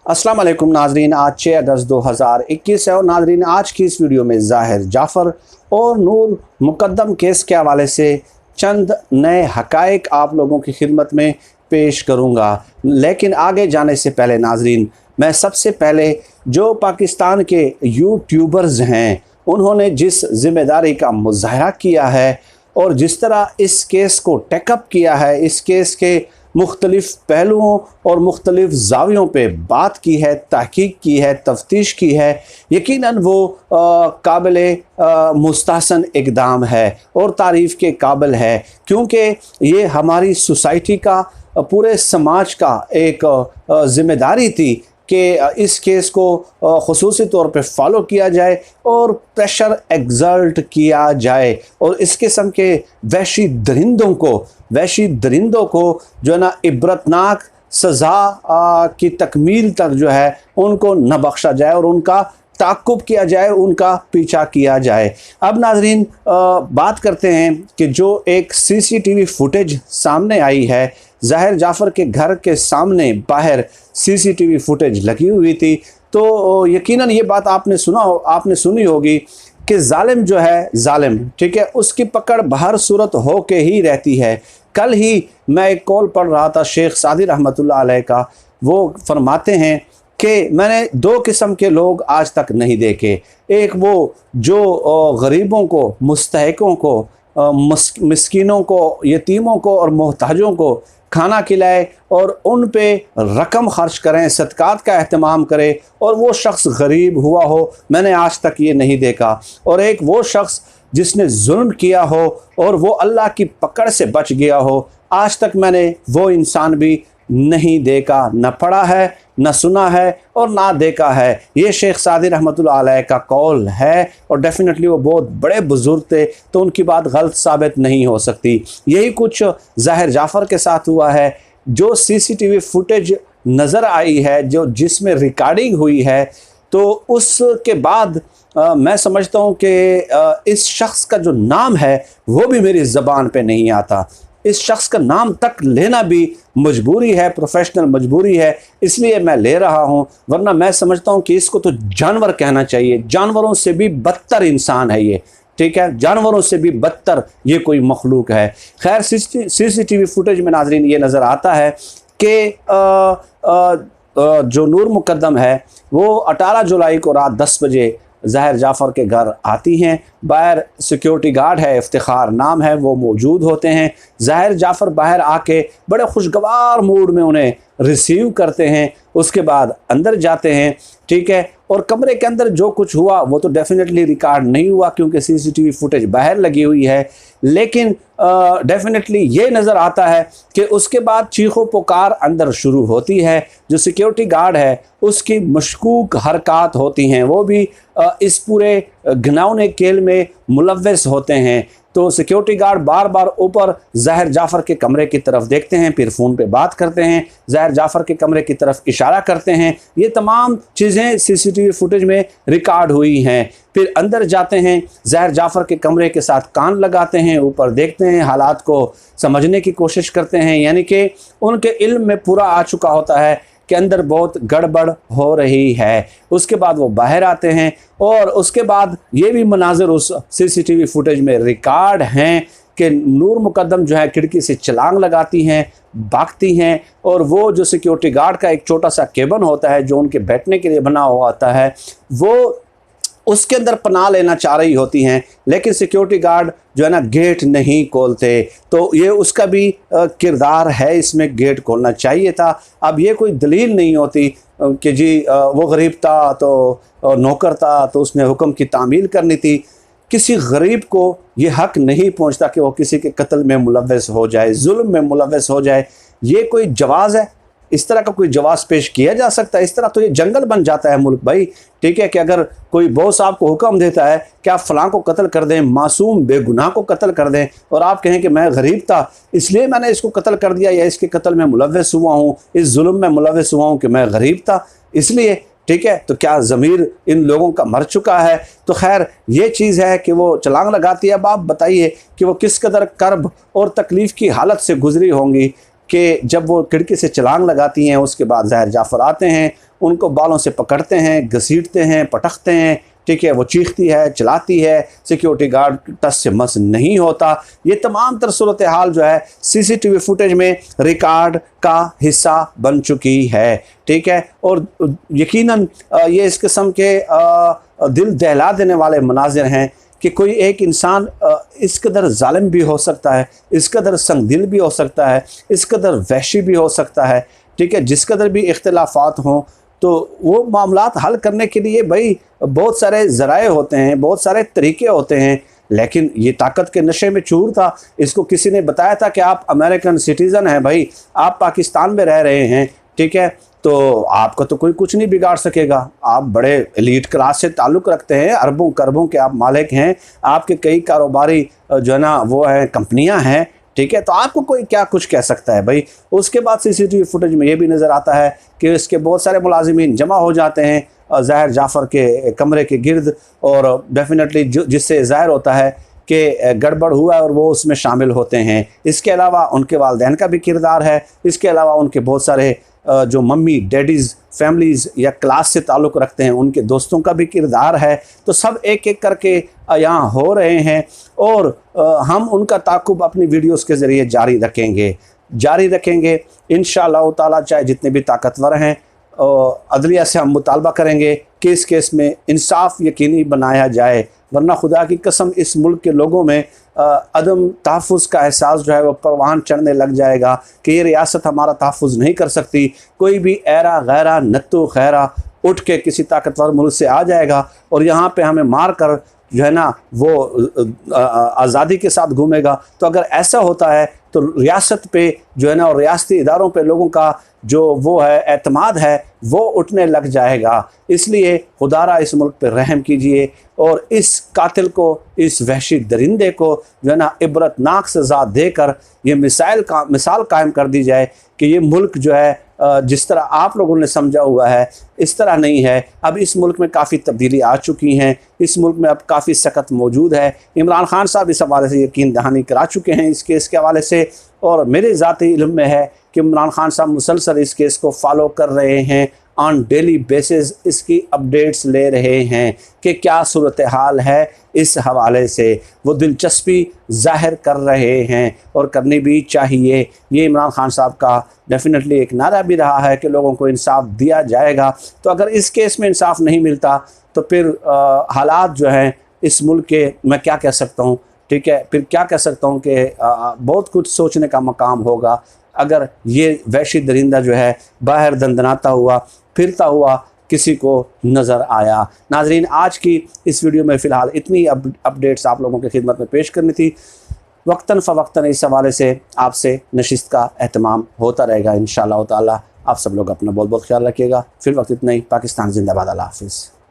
अस्सलाम वालेकुम नाजरीन, आज 6 अगस्त 2021 है और नाजरीन आज की इस वीडियो में ज़ाहिर जाफ़र और नूर मुक़द्दम केस के हवाले से चंद नए हक़ाइक़ आप लोगों की खिदमत में पेश करूँगा। लेकिन आगे जाने से पहले नाजरीन, मैं सबसे पहले जो पाकिस्तान के यूट्यूबर्स हैं उन्होंने जिस ज़िम्मेदारी का मुज़ाहरा किया है और जिस तरह इस केस को टेकअप किया है, इस केस के मुख्तलिफ़ पहलुओं और मुख्तलिफ़ ज़ावियों पे बात की है, तहकीक की है, तफ्तीश की है, यकीनन वो काबिल मुस्तहसन इक़दाम है और तारीफ़ के काबिल है, क्योंकि ये हमारी सोसाइटी का, पूरे समाज का एक ज़िम्मेदारी थी कि इस केस को ख़ुसूसी तौर पे फॉलो किया जाए और प्रेशर एक्सर्ट किया जाए और इस किस्म के वहशी दरिंदों को जो है ना इबरतनाक सज़ा की तकमील तक जो है उनको न बख्शा जाए और उनका ताक़ुब किया जाए, उनका पीछा किया जाए। अब नाजरीन बात करते हैं कि जो एक सीसीटीवी फुटेज सामने आई है, ज़ाहिर जाफ़र के घर के सामने बाहर सीसीटीवी फुटेज लगी हुई थी, तो यकीनन ये बात आपने सुनी होगी कि जालिम जो है जालिम, ठीक है, उसकी पकड़ बहर सूरत हो के ही रहती है। कल ही मैं एक कॉल पढ़ रहा था शेख सादिर रहमतुल्लाह अलैह का, वो फरमाते हैं कि मैंने दो किस्म के लोग आज तक नहीं देखे। एक वो जो गरीबों को, मुस्तहिकों को, मिस्कीनों को, यतीमों को और मोहताजों को खाना खिलाए और उन पे रकम खर्च करें, सदक़ात का अहतमाम करें और वो शख्स गरीब हुआ हो, मैंने आज तक ये नहीं देखा। और एक वो शख्स जिसने जुल्म किया हो और वो अल्लाह की पकड़ से बच गया हो, आज तक मैंने वो इंसान भी नहीं देखा, न पढ़ा है, न सुना है और ना देखा है। ये शेख सादिर रहमतुल्लाह अलैह का कौल है और डेफिनेटली वो बहुत बड़े बुज़ुर्ग थे, तो उनकी बात गलत साबित नहीं हो सकती। यही कुछ ज़ाहिर जाफ़र के साथ हुआ है। जो सीसीटीवी फुटेज नज़र आई है, जिसमें रिकॉर्डिंग हुई है, तो उसके बाद मैं समझता हूँ कि इस शख्स का जो नाम है वो भी मेरी ज़बान पे नहीं आता। इस शख्स का नाम तक लेना भी मजबूरी है, प्रोफेशनल मजबूरी है, इसलिए मैं ले रहा हूं, वरना मैं समझता हूं कि इसको तो जानवर कहना चाहिए। जानवरों से भी बदतर इंसान है ये, ठीक है, जानवरों से भी बदतर ये कोई मखलूक है। खैर, सीसीटीवी फुटेज में नाजरीन ये नज़र आता है कि जो नूर मुक़द्दम है वो 18 जुलाई को रात 10 बजे ज़ाहिर जाफ़र के घर आती हैं। बाहर सिक्योरिटी गार्ड है, इफ्तिखार नाम है, वो मौजूद होते हैं। ज़ाहिर जाफ़र बाहर आके बड़े खुशगवार मूड में उन्हें रिसीव करते हैं। उसके बाद अंदर जाते हैं, ठीक है, और कमरे के अंदर जो कुछ हुआ वो तो डेफिनेटली रिकॉर्ड नहीं हुआ क्योंकि सीसीटीवी फुटेज बाहर लगी हुई है। लेकिन डेफिनेटली ये नज़र आता है कि उसके बाद चीखों पुकार अंदर शुरू होती है। जो सिक्योरिटी गार्ड है उसकी मशकूक हरकत होती हैं, वो भी इस पूरे घिनौने खेल में मुलव्वस होते हैं। तो सिक्योरिटी गार्ड बार बार ऊपर ज़ाहिर जाफ़र के कमरे की तरफ देखते हैं, फिर फ़ोन पे बात करते हैं, ज़ाहिर जाफ़र के कमरे की तरफ इशारा करते हैं। ये तमाम चीज़ें सीसीटीवी फुटेज में रिकॉर्ड हुई हैं। फिर अंदर जाते हैं, ज़ाहिर जाफ़र के कमरे के साथ कान लगाते हैं, ऊपर देखते हैं, हालात को समझने की कोशिश करते हैं, यानी कि उनके इल्म में पूरा आ चुका होता है कि अंदर बहुत गड़बड़ हो रही है। उसके बाद वो बाहर आते हैं और उसके बाद ये भी मनाज़र उस सीसीटीवी फुटेज में रिकॉर्ड हैं कि नूर मुक़द्दम जो है खिड़की से छलांग लगाती हैं, भागती हैं और वो जो सिक्योरिटी गार्ड का एक छोटा सा केबिन होता है जो उनके बैठने के लिए बना हुआ होता है, वो उसके अंदर पनाह लेना चाह रही होती हैं, लेकिन सिक्योरिटी गार्ड जो है ना गेट नहीं खोलते। तो ये उसका भी किरदार है, इसमें गेट खोलना चाहिए था। अब ये कोई दलील नहीं होती कि जी वो गरीब था तो नौकर था तो उसने हुक्म की तामील करनी थी। किसी गरीब को ये हक़ नहीं पहुंचता कि वो किसी के कत्ल में मुलव्वस हो जाए, जुल्म में मुलव्वस हो जाए। ये कोई जवाज़ है? इस तरह का कोई जवाब पेश किया जा सकता है? इस तरह तो ये जंगल बन जाता है मुल्क भाई, ठीक है, कि अगर कोई बॉस आपको हुक्म देता है कि आप फ़लाँ को कत्ल कर दें, मासूम बेगुनाह को कत्ल कर दें, और आप कहें कि मैं गरीब था इसलिए मैंने इसको कत्ल कर दिया या इसके कत्ल में मुलव्वस हुआ हूँ, इस जुल्म में मुलव्वस हुआ हूँ कि मैं गरीब था इसलिए, ठीक है, तो क्या ज़मीर इन लोगों का मर चुका है? तो खैर ये चीज़ है कि वो छलांग लगाती है। अब आप बताइए कि वो किस कदर कर्ब और तकलीफ़ की हालत से गुजरी होंगी कि जब वो खिड़की से छलांग लगाती हैं, उसके बाद ज़ाहिर जाफ़र आते हैं, उनको बालों से पकड़ते हैं, घसीटते हैं, पटकते हैं, ठीक है। वो चीखती है, चलाती है, सिक्योरिटी गार्ड टस से मस नहीं होता। ये तमाम तर सूरत हाल जो है सीसीटीवी फुटेज में रिकॉर्ड का हिस्सा बन चुकी है, ठीक है। और यकीनन ये इस किस्म के दिल दहला देने वाले मनाजिर हैं कि कोई एक इंसान इस कदर जालिम भी हो सकता है, इस कदर संगदिल भी हो सकता है, इस कदर वहशी भी हो सकता है, ठीक है। जिस कदर भी इख्तिलाफात हों तो वो मामलात हल करने के लिए भाई बहुत सारे ज़राए होते हैं, बहुत सारे तरीके होते हैं। लेकिन ये ताकत के नशे में चूर था। इसको किसी ने बताया था कि आप अमेरिकन सिटीज़न हैं भाई, आप पाकिस्तान में रह रहे हैं, ठीक है, तो आपका तो कोई कुछ नहीं बिगाड़ सकेगा। आप बड़े एलीट क्लास से ताल्लुक़ रखते हैं, अरबों करबों के आप मालिक हैं, आपके कई कारोबारी जो है ना वो है कंपनियां हैं, ठीक है, तो आपको कोई क्या कुछ कह सकता है भाई। उसके बाद सीसीटीवी फुटेज में ये भी नज़र आता है कि इसके बहुत सारे मुलाजिमीन जमा हो जाते हैं ज़ाहिर जाफ़र के कमरे के गिर्द, और डेफिनेटली जिससे ज़ाहिर होता है कि गड़बड़ हुआ और वो उसमें शामिल होते हैं। इसके अलावा उनके वालिदैन का भी किरदार है, इसके अलावा उनके बहुत सारे जो मम्मी डैडीज़ फैमिलीज़ या क्लास से ताल्लुक़ रखते हैं उनके दोस्तों का भी किरदार है। तो सब एक एक करके यहाँ हो रहे हैं, और हम उनका ताक़ुब अपनी वीडियोस के ज़रिए जारी रखेंगे इंशाअल्लाह ताला। चाहे जितने भी ताकतवर हैं अदलिया से हम मुतालबा करेंगे कि इस केस में इंसाफ यकीनी बनाया जाए, वरना खुदा की कसम इस मुल्क के लोगों में अदम तहफ़्फ़ुज़ का एहसास जो है वो परवान चढ़ने लग जाएगा कि ये रियासत हमारा तहफ़्फ़ुज़ नहीं कर सकती। कोई भी ऐरा गैरा नत्तू खैरा उठ के किसी ताकतवर मुल्क से आ जाएगा और यहाँ पे हमें मार कर जो है ना वो आज़ादी के साथ घूमेगा। तो अगर ऐसा होता है तो रियासत पे जो है ना और रियासती इदारों पे लोगों का जो वो है एतमाद है वो उठने लग जाएगा। इसलिए खुदारा इस मुल्क पे रहम कीजिए और इस कातिल को, इस वहशी दरिंदे को जो है ना इबरतनाक सज़ा देकर ये मिसाल कायम कर दी जाए कि ये मुल्क जो है जिस तरह आप लोगों ने समझा हुआ है इस तरह नहीं है। अब इस मुल्क में काफ़ी तब्दीली आ चुकी हैं, इस मुल्क में अब काफ़ी सकत मौजूद है। इमरान खान साहब इस हवाले से यकीन दहानी करा चुके हैं इस केस के हवाले से, और मेरे ज़ाती इल्म में है कि इमरान खान साहब मुसलसल इस केस को फॉलो कर रहे हैं, ऑन डेली बेसिस इसकी अपडेट्स ले रहे हैं कि क्या सूरत हाल है। इस हवाले से वो दिलचस्पी ज़ाहिर कर रहे हैं और करनी भी चाहिए। ये इमरान खान साहब का डेफिनेटली एक नारा भी रहा है कि लोगों को इंसाफ दिया जाएगा। तो अगर इस केस में इंसाफ नहीं मिलता तो फिर हालात जो हैं इस मुल्क के, मैं क्या कह सकता हूँ, ठीक है, फिर क्या कह सकता हूँ कि बहुत कुछ सोचने का मकाम होगा अगर ये वहशी दरिंदा जो है बाहर दंदनाता हुआ फिरता हुआ किसी को नज़र आया। नाजरीन, आज की इस वीडियो में फ़िलहाल इतनी अपडेट्स आप लोगों की खिदमत में पेश करनी थी। वक्तन फ़वक्तन इस हवाले से आपसे नशिस्त का एहतमाम होता रहेगा इंशाअल्लाह ताला। आप सब लोग अपना बहुत बहुत ख्याल रखिएगा। फिर वक्त इतना ही। पाकिस्तान जिंदाबाद। अल्लाह हाफ़िज़।